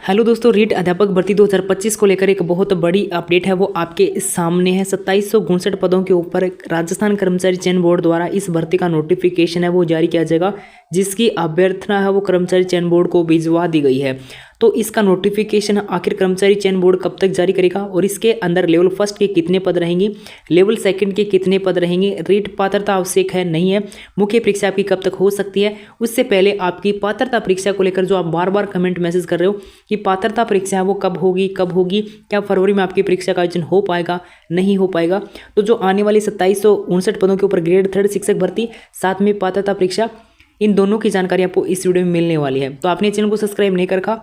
Hello दोस्तों, रीट अध्यापक भर्ती 2025 को लेकर एक बहुत बड़ी अपडेट है, वो आपके सामने है। 2759 पदों के ऊपर राजस्थान कर्मचारी चयन बोर्ड द्वारा इस भर्ती का नोटिफिकेशन है वो जारी किया जाएगा, जिसकी अभ्यर्थना है वो कर्मचारी चयन बोर्ड को भिजवा दी गई है। तो इसका नोटिफिकेशन आखिर कर्मचारी चयन बोर्ड कब तक जारी करेगा और इसके अंदर लेवल फर्स्ट के कितने पद रहेंगे, लेवल सेकंड के कितने पद रहेंगे, रीट पात्रता आवश्यक है नहीं है, मुख्य परीक्षा आपकी कब तक हो सकती है, उससे पहले आपकी पात्रता परीक्षा को लेकर जो आप बार बार कमेंट मैसेज कर रहे हो कि पात्रता परीक्षा है वो कब होगी, क्या फरवरी में आपकी परीक्षा का आयोजन हो पाएगा, नहीं हो पाएगा। तो जो आने वाली 2759 पदों के ऊपर ग्रेड 3 शिक्षक भर्ती, साथ में पात्रता परीक्षा, इन दोनों की जानकारी आपको इस वीडियो में मिलने वाली है। तो आपने चैनल को सब्सक्राइब नहीं कर रखा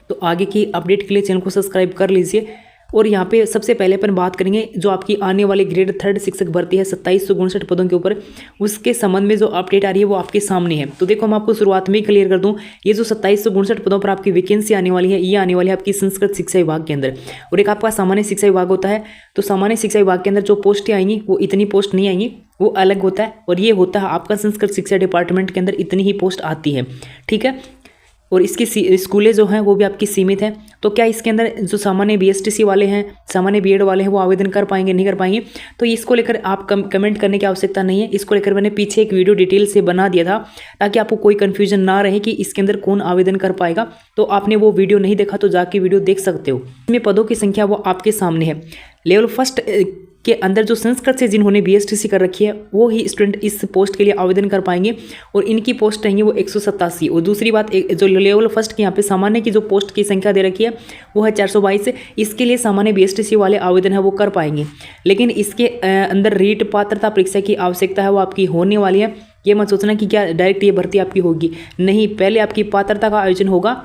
तो आगे की अपडेट के लिए चैनल को सब्सक्राइब कर लीजिए। और यहाँ पे सबसे पहले अपन बात करेंगे जो आपकी आने वाली ग्रेड 3 शिक्षक भर्ती है 2759 पदों के ऊपर, उसके संबंध में जो अपडेट आ रही है वो आपके सामने है। तो देखो, मैं आपको शुरुआत में ही क्लियर कर दूं, ये जो 2759 पदों पर आपकी वैकेंसी आने वाली है, ये आने वाली है आपकी संस्कृत शिक्षा विभाग के अंदर। और एक आपका सामान्य शिक्षा विभाग होता है, तो सामान्य शिक्षा विभाग के अंदर जो पोस्टें आएंगी वो इतनी पोस्ट नहीं आएंगी, वो अलग होता है। और ये होता है आपका संस्कृत शिक्षा डिपार्टमेंट के अंदर इतनी ही पोस्ट आती है, ठीक है। और इसकी स्कूलें जो हैं वो भी आपकी सीमित हैं। तो क्या इसके अंदर जो सामान्य बीएसटीसी वाले हैं, सामान्य बीएड वाले हैं, वो आवेदन कर पाएंगे, नहीं कर पाएंगे? तो इसको लेकर आप कमेंट करने की आवश्यकता नहीं है। इसको लेकर मैंने पीछे एक वीडियो डिटेल से बना दिया था, ताकि आपको कोई कन्फ्यूजन ना रहे कि इसके अंदर कौन आवेदन कर पाएगा। तो आपने वो वीडियो नहीं देखा तो जाके वीडियो देख सकते हो। इसमें पदों की संख्या वो आपके सामने है। लेवल फर्स्ट के अंदर जो संस्कृत से जिन्होंने बीएसटीसी कर रखी है वो ही स्टूडेंट इस पोस्ट के लिए आवेदन कर पाएंगे, और इनकी पोस्ट रहेंगी वो 187। और दूसरी बात, जो लेवल फर्स्ट के यहाँ पे सामान्य की जो पोस्ट की संख्या दे रखी है वो है 422। इसके लिए सामान्य बीएसटीसी वाले आवेदन है वो कर पाएंगे। लेकिन इसके अंदर रीट पात्रता परीक्षा की आवश्यकता है वो आपकी होने वाली है। ये मत सोचना कि क्या डायरेक्ट ये भर्ती आपकी होगी, नहीं। पहले आपकी पात्रता का आयोजन होगा,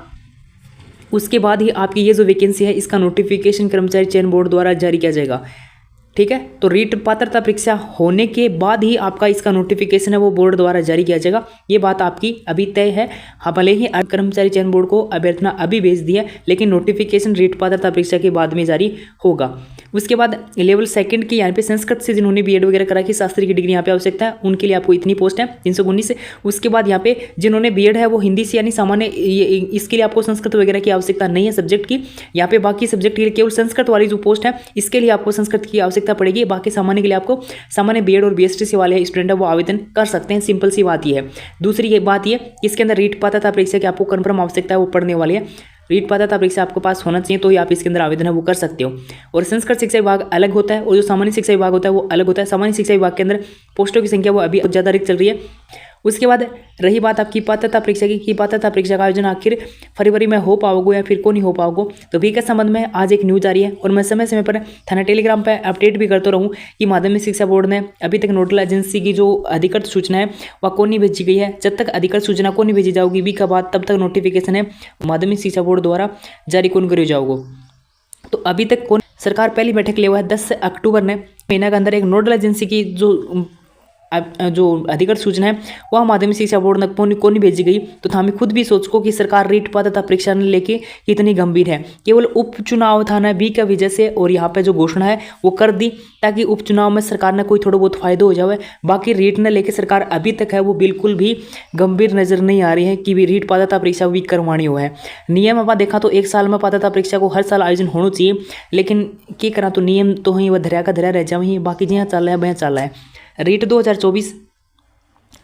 उसके बाद ही आपकी ये जो वैकेंसी है इसका नोटिफिकेशन कर्मचारी चयन बोर्ड द्वारा जारी किया जाएगा, ठीक है। तो रीट पात्रता परीक्षा होने के बाद ही आपका इसका नोटिफिकेशन है वो बोर्ड द्वारा जारी किया जाएगा। ये बात आपकी अभी तय है। हाँ, भले ही कर्मचारी चयन बोर्ड को अभ्यर्थना अभी भेज दी है, लेकिन नोटिफिकेशन रीट पात्रता परीक्षा के बाद में जारी होगा। उसके बाद लेवल सेकंड की यहाँ पे संस्कृत से जिन्होंने बीएड वगैरह करा की शास्त्री की डिग्री यहाँ पे आवश्यकता है, उनके लिए आपको इतनी पोस्ट है 319 से। उसके बाद यहाँ पे जिन्होंने बीएड है वो हिंदी से यानी सामान्य, इसके लिए आपको संस्कृत वगैरह की आवश्यकता नहीं है सब्जेक्ट की। यहाँ पे बाकी सब्जेक्ट के लिए केवल संस्कृत वाली जो पोस्ट है इसके लिए आपको संस्कृत की आवश्यकता पड़ेगी। बाकी सामान्य के लिए आपको सामान्य बीएड और बीएसटीसी वाले स्टूडेंट है वो आवेदन कर सकते हैं। सिंपल सी बात ये है। दूसरी बात ये, इसके अंदर रीट पात्रता परीक्षा की आपको कन्फर्म आवश्यकता है वो पढ़ने वाली है। रीट पात्रता परीक्षा आपके पास होना चाहिए, तो ही आप इसके अंदर आवेदन है वो कर सकते हो। और संस्कृत शिक्षा विभाग अलग होता है और जो सामान्य शिक्षा विभाग होता है वो अलग होता है। सामान्य शिक्षा विभाग के अंदर पोस्टों की संख्या वो अभी ज़्यादा रिक्त चल रही है। उसके बाद रही बात आपकी पात्रता परीक्षा की पात्रता परीक्षा का आयोजन आखिर फरवरी में हो पाओगे या फिर को नहीं हो पाओगे, तो भी के संबंध में आज एक न्यूज़ आ रही है। और मैं समय समय पर थाना टेलीग्राम पर अपडेट भी करता रहूँ कि माध्यमिक शिक्षा बोर्ड ने अभी तक नोडल एजेंसी की जो अधिकृत सूचना है वह को नहीं भेजी गई है। जब तक अधिकृत सूचना को नहीं भेजी जाओगी भी का बाद, तब तक नोटिफिकेशन है माध्यमिक शिक्षा बोर्ड द्वारा जारी कौन करे जाओगे। तो अभी तक कौन सरकार पहली बैठक ले हुआ है 10 अक्टूबर ने, महीना के अंदर एक नोडल एजेंसी की जो अधिकृत सूचना है वह माध्यमिक शिक्षा बोर्ड तक को नहीं भेजी गई। तो हमें खुद भी सोचो कि सरकार रीट पात्रता परीक्षा ने लेके कितनी गंभीर है। केवल उपचुनाव था ना बी का वजह से, और यहाँ पे जो घोषणा है वो कर दी ताकि उपचुनाव में सरकार ने कोई थोड़ा बहुत फायदा हो जाए। बाकी रीट ने लेके सरकार अभी तक है वो बिल्कुल भी गंभीर नजर नहीं आ रही है कि भी रीट पात्रता परीक्षा भी करवानी हुआ है। नियम आप देखा तो 1 साल में पात्रता परीक्षा को हर साल आयोजन होना चाहिए, लेकिन क्या करा तो नियम तो ही वह धरा का धरा रह जाए। बाकी जहाँ चल रहा है वह चल रहा है। रीट 2024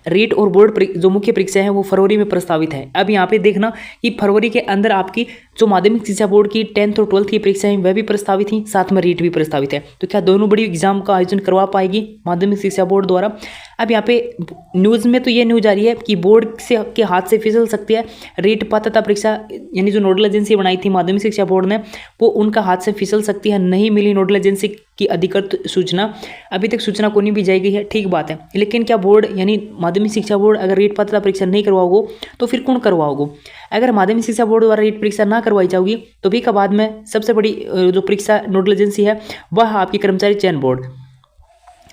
रीट और बोर्ड जो मुख्य परीक्षा है वो फरवरी में प्रस्तावित है। अब यहाँ पे देखना कि फरवरी के अंदर आपकी जो माध्यमिक शिक्षा बोर्ड की 10th और 12th की परीक्षा है वह भी प्रस्तावित थी, साथ में रीट भी प्रस्तावित है। तो क्या दोनों बड़ी एग्जाम का आयोजन करवा पाएगी माध्यमिक शिक्षा बोर्ड द्वारा? अब यहाँ पे न्यूज़ में तो ये न्यूज़ आ रही है कि बोर्ड से के हाथ से फिसल सकती है रीट पात्रता परीक्षा, यानी जो नोडल एजेंसी बनाई थी माध्यमिक शिक्षा बोर्ड ने वो उनका हाथ से फिसल सकती है। नहीं मिली नोडल एजेंसी की अधिकृत सूचना, अभी तक सूचना को नहीं भी जाएगी है, ठीक बात है। लेकिन क्या बोर्ड यानी माध्यमिक शिक्षा बोर्ड अगर रीट पात्रता परीक्षा नहीं करवाओगे तो फिर कौन करवाओगे? अगर माध्यमिक शिक्षा बोर्ड द्वारा रीट परीक्षा ना करवाई जाओगी तो भी का बाद में सबसे बड़ी जो परीक्षा नोडल एजेंसी है वह आपकी कर्मचारी चयन बोर्ड।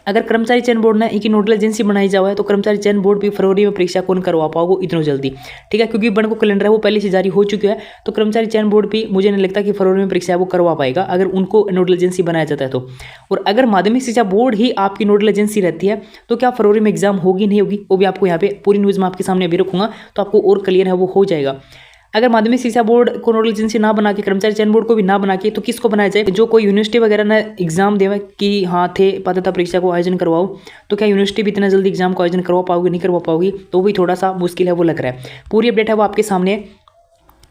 अगर कर्मचारी चयन बोर्ड ने एक नोडल एजेंसी बनाई जाओ है तो कर्मचारी चयन बोर्ड भी फरवरी में परीक्षा कौन करवा पाओगे इतना जल्दी, ठीक है। क्योंकि बन को कैलेंडर है वो पहले से जारी हो चुका है, तो कर्मचारी चयन बोर्ड भी मुझे नहीं लगता कि फरवरी में परीक्षा वो करवा पाएगा अगर उनको नोडल एजेंसी बनाया जाता है तो। और अगर माध्यमिक शिक्षा बोर्ड ही आपकी नोडल एजेंसी रहती है तो क्या फरवरी में एग्जाम होगी नहीं होगी वो भी आपको यहाँ पे पूरी न्यूज़ में आपके सामने अभी रखूंगा, तो आपको और क्लियर है वो हो जाएगा। अगर माध्यमिक शिक्षा बोर्ड को नोडल एजेंसी ना बना के, कर्मचारी चयन बोर्ड को भी ना बना के, तो किसको बनाया जाए? जो कोई यूनिवर्सिटी वगैरह ने एग्जाम देवा कि हाँ थे पात्रता परीक्षा को आयोजन करवाओ, तो क्या यूनिवर्सिटी भी इतना जल्दी एग्जाम को आयोजन करवा पाओगी? नहीं करवा पाओगी, तो भी थोड़ा सा मुश्किल है वो लग रहा है। पूरी अपडेट है वो आपके सामने।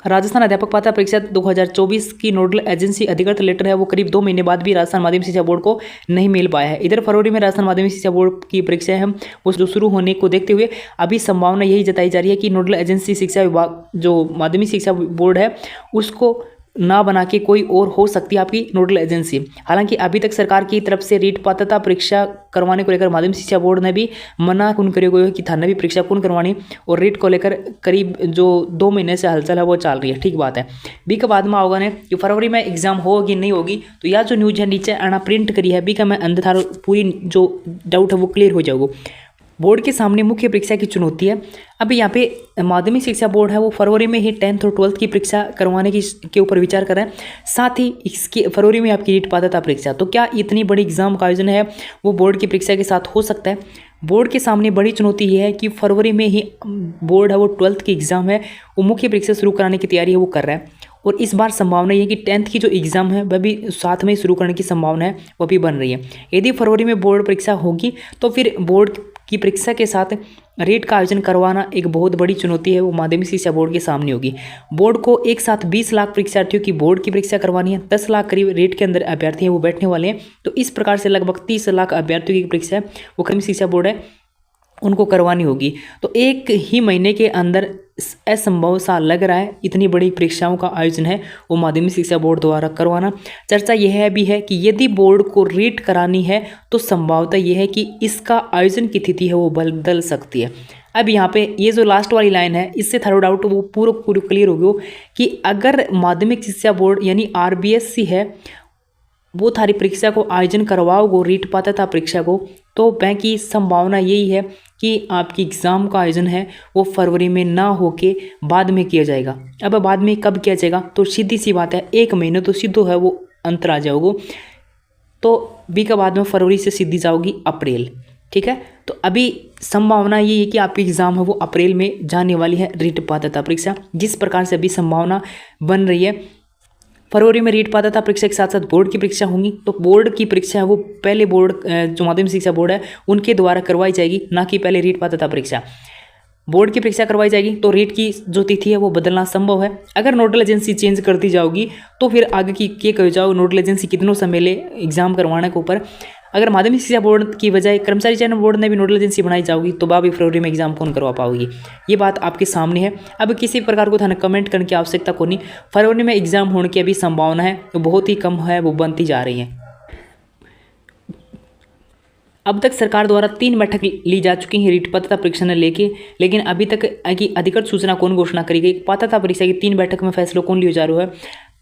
राजस्थान अध्यापक पात्रता परीक्षा 2024 की नोडल एजेंसी अधिकृत लेटर है वो करीब 2 महीने बाद भी राजस्थान माध्यमिक शिक्षा बोर्ड को नहीं मिल पाया है। इधर फरवरी में राजस्थान माध्यमिक शिक्षा बोर्ड की परीक्षाएं हम वो जो शुरू होने को देखते हुए अभी संभावना यही जताई जा रही है कि नोडल एजेंसी शिक्षा विभाग जो माध्यमिक शिक्षा बोर्ड है उसको ना बना के कोई और हो सकती है आपकी नोडल एजेंसी। हालांकि अभी तक सरकार की तरफ से रीट पात्रता परीक्षा करवाने को लेकर माध्यमिक शिक्षा बोर्ड ने भी मना कौन करे हुए कि थाने भी परीक्षा कौन करवानी, और रीट को लेकर करीब जो 2 महीने से हलचल है वो चल रही है। ठीक बात है। बी का बाद में होगा ने कि फरवरी में एग्जाम होगी नहीं होगी, तो यह जो न्यूज है नीचे आना प्रिंट करी है बी का मैं अंदर पूरी जो डाउट है वो क्लियर हो जाओगे। बोर्ड के सामने मुख्य परीक्षा की चुनौती है। अब यहाँ पे माध्यमिक शिक्षा बोर्ड है वो फरवरी में ही 10th और 12th की परीक्षा करवाने के ऊपर विचार कर रहे हैं। साथ ही इसकी फरवरी में आपकी रीट पात्रता परीक्षा, तो क्या इतनी बड़ी एग्जाम का आयोजन है वो बोर्ड की परीक्षा के साथ हो सकता है? बोर्ड के सामने बड़ी चुनौती ये है कि फरवरी में ही बोर्ड है वो 12th की एग्जाम है वो मुख्य परीक्षा शुरू कराने की तैयारी है वो कर रहा है, और इस बार संभावना ये है कि 10th की जो एग्ज़ाम है वह भी साथ में शुरू करने की संभावना है वो भी बन रही है। यदि फरवरी में बोर्ड परीक्षा होगी तो फिर बोर्ड की परीक्षा के साथ रीट का आयोजन करवाना एक बहुत बड़ी चुनौती है वो माध्यमिक शिक्षा बोर्ड के सामने होगी। बोर्ड को एक साथ 20 लाख परीक्षार्थियों की बोर्ड की परीक्षा करवानी है, 10 लाख करीब रीट के अंदर अभ्यर्थी हैं वो बैठने वाले हैं, तो इस प्रकार से लगभग 30 लाख अभ्यर्थियों की परीक्षा है वो माध्यमिक शिक्षा बोर्ड है उनको करवानी होगी। तो एक ही महीने के अंदर असंभव सा लग रहा है इतनी बड़ी परीक्षाओं का आयोजन है वो माध्यमिक शिक्षा बोर्ड द्वारा करवाना। चर्चा यह भी है कि यदि बोर्ड को रीट करानी है तो संभावना यह है कि इसका आयोजन की तिथि है वो बदल सकती है। अब यहाँ पे ये जो लास्ट वाली लाइन है इससे थोड़ा डाउट वो पूरा क्लियर हो गया कि अगर माध्यमिक शिक्षा बोर्ड यानी RBSC है वो थारी परीक्षा को आयोजन करवाओगे रीट पात्रता परीक्षा को, तो बैंक की संभावना यही है कि आपकी एग्ज़ाम का आयोजन है वो फरवरी में ना होके बाद में किया जाएगा। अब बाद में कब किया जाएगा, तो सीधी सी बात है 1 महीने तो सीधो है वो अंतर आ जाओगे, तो बी का बाद में फरवरी से सीधी जाओगी अप्रैल। ठीक है, तो अभी संभावना ये है कि आपकी एग्ज़ाम है वो अप्रैल में जाने वाली है रीट पात्रता परीक्षा। जिस प्रकार से अभी संभावना बन रही है फरवरी में रीट पात्रता परीक्षा के साथ साथ बोर्ड की परीक्षा होंगी, तो बोर्ड की परीक्षा है वो पहले बोर्ड जो माध्यमिक शिक्षा बोर्ड है उनके द्वारा करवाई जाएगी, ना कि पहले रीट पात्रता परीक्षा। बोर्ड की परीक्षा करवाई जाएगी तो रीट की जो तिथि है वो बदलना संभव है। अगर नोडल एजेंसी चेंज करती जाओगी तो फिर आगे की क्या कह जाओ, नोडल एजेंसी कितनों समय ले एग्जाम करवाने के ऊपर। अगर माध्यमिक शिक्षा बोर्ड की बजाय कर्मचारी चयन बोर्ड ने भी नोडल एजेंसी बनाई जाओगी तो भी फरवरी में एग्जाम कौन करवा पाओगी, ये बात आपके सामने है। अब किसी प्रकार को थाने कमेंट करने की आवश्यकता को नहीं, फरवरी में एग्जाम होने की अभी संभावना है वो बहुत ही कम है, वो बनती जा रही है। अब तक सरकार द्वारा 3 बैठक ली जा चुकी हैं रीट पात्रता परीक्षा ने लेके, लेकिन अभी तक की अधिकृत सूचना कौन घोषणा करी गई। पात्रता परीक्षा की 3 बैठक में फैसला कौन लिया जा रहा है,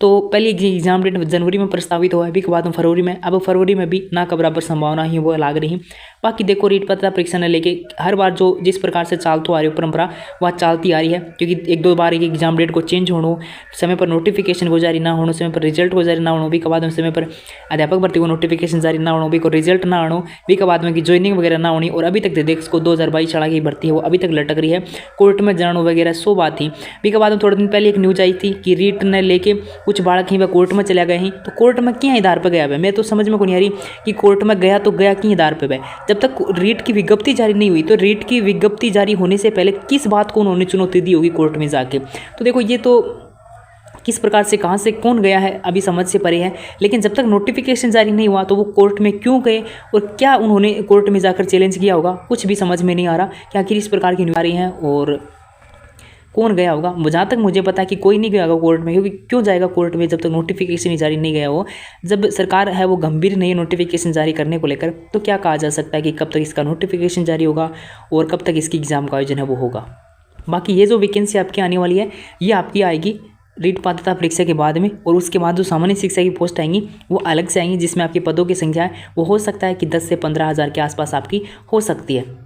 तो पहले एग्जाम डेट जनवरी में प्रस्तावित हुआ है, अभी के बाद में फरवरी में। अब फरवरी में भी ना का बराबर संभावना ही वो लाग रही। बाकी देखो रीट पात्रता परीक्षा ने लेके हर बार जो जिस प्रकार से चालती आ रही है परंपरा वह चलती आ रही है, क्योंकि 1-2 बार एक एग्जाम डेट को चेंज होना, समय पर नोटिफिकेशन को जारी ना होना, समय पर रिजल्ट को जारी ना होना, भी के बाद में समय पर अध्यापक भर्ती को नोटिफिकेशन जारी ना होना, भी को रिजल्ट ना आना, भी के बाद में की ज्वाइनिंग वगैरह ना होनी, और अभी तक देख इसको 2022 चढ़ा की भर्ती है वो अभी तक लटक रही है, कोर्ट में जाना वगैरह सो बात थी। भी के बाद में थोड़े दिन पहले एक न्यूज आई थी कि रीट ने लेके कुछ बालक ही वह कोर्ट में चला गए हैं, तो कोर्ट में क्या आधार पर गया है, मैं तो समझ में को नहीं आ रही कि कोर्ट में गया तो गया किस आधार पर। जब तक रीट की विज्ञप्ति जारी नहीं हुई, तो रीट की विज्ञप्ति जारी होने से पहले किस बात को उन्होंने चुनौती दी होगी कोर्ट में जाके। तो देखो ये तो किस प्रकार से कहाँ से कौन गया है अभी समझ से परे है, लेकिन जब तक नोटिफिकेशन जारी नहीं हुआ तो वो कोर्ट में क्यों गए और क्या उन्होंने कोर्ट में जाकर चैलेंज किया होगा, कुछ भी समझ में नहीं आ रहा कि आखिर इस प्रकार की न्यूज़ आ रही हैं और कौन गया होगा। जहाँ तक मुझे पता है कि कोई नहीं गया होगा कोर्ट में, क्योंकि क्यों जाएगा कोर्ट में जब तक नोटिफिकेशन जारी नहीं गया हो। जब सरकार है वो गंभीर नहीं है नोटिफिकेशन जारी करने को लेकर, तो क्या कहा जा सकता है कि कब तक इसका नोटिफिकेशन जारी होगा और कब तक इसकी एग्ज़ाम का आयोजन है वो होगा। बाकी ये जो वैकेंसी आपकी आने वाली है ये आपकी आएगी रीट पात्रता परीक्षा के बाद में, और उसके बाद जो सामान्य शिक्षा की पोस्ट आएंगी वो अलग से आएंगी, जिसमें आपके पदों की संख्या है वो हो सकता है कि 10 से 15 हज़ार के आसपास आपकी हो सकती है।